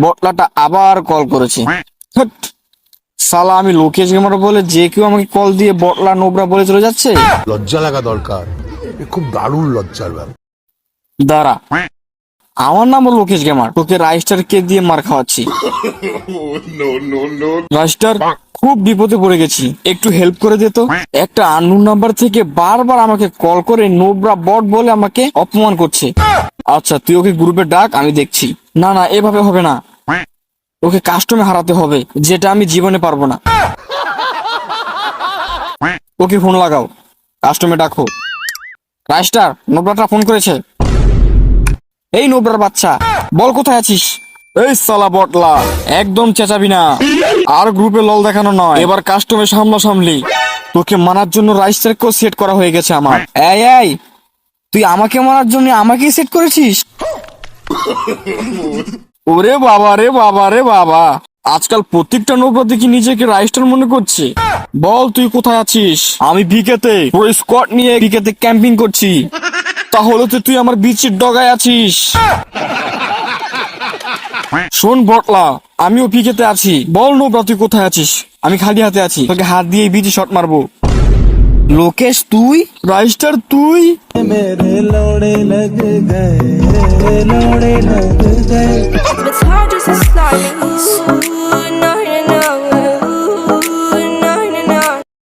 বটলাটা আবার কল করেছে। হ্যাট, শালা আমি লোকেশ গেমার বলে যে কেউ আমাকে কল দিয়ে বটলা নোবরা বলে চলে যাচ্ছে। লজ্জা লাগা দরকার, খুব দারুণ লজ্জার ব্যাপার। দাঁড়া, আমার নাম লোকেশ গেমার, তোকে রাইস্টার কে দিয়ে মার খাওয়াচ্ছি। রাইস্টার, খুব বিপদে পড়ে গেছি, একটু হেল্প করে দে তো। একটা আননোন নাম্বার থেকে বারবার আমাকে কল করে নোবরা বট বলে আমাকে অপমান করছে। আচ্ছা তুই ওকে গ্রুপে ডাক, আমি দেখছি। না না, এভাবে হবে না, ওকে কাস্টমে হারাতে হবে, যেটা আমি জীবনে পারবো না। ওকে ফোন লাগাও, কাস্টমে ডাকো। রাইস্টার, নোবরাটা ফোন করেছে। এই নোবরার বাচ্চা, বল কোথায় আছিস? এই সালা বটলা, একদম চেঁচাবি না, আর গ্রুপে লল দেখানো নয়, এবার কাস্টমে সামলাসামলি। তোকে মারার জন্য রাইস্টারকেও সেট করা হয়ে গেছে আমার। এই এই, তুই আমাকে মারার জন্য আমাকেই সেট করেছিস? ওরে বাবা রে বাবা রে বাবা, আজকাল প্রত্যেকটা নোবরা দেখি নিজেকে রাইস্টার মনে করছে। বল তুই কোথায় আছিস? আমি ভিকেতে পুরো স্কোয়াড নিয়ে ভিকেতে ক্যাম্পিং করছি। তাহলে তো তুই আমার বিচির ডগায় আছিস। শোন বটলা, আমিও পিকেতে আছি, বল নোবরা তুই কোথায় আছিস? আমি খালি হাতে আছি, তোকে হাত দিয়ে বিচি শট মারবো। লোকেশ তুই? রাইস্টার তুই? मेरे लोड़े लग गए, लोड़े लग गए। It's hard just to start.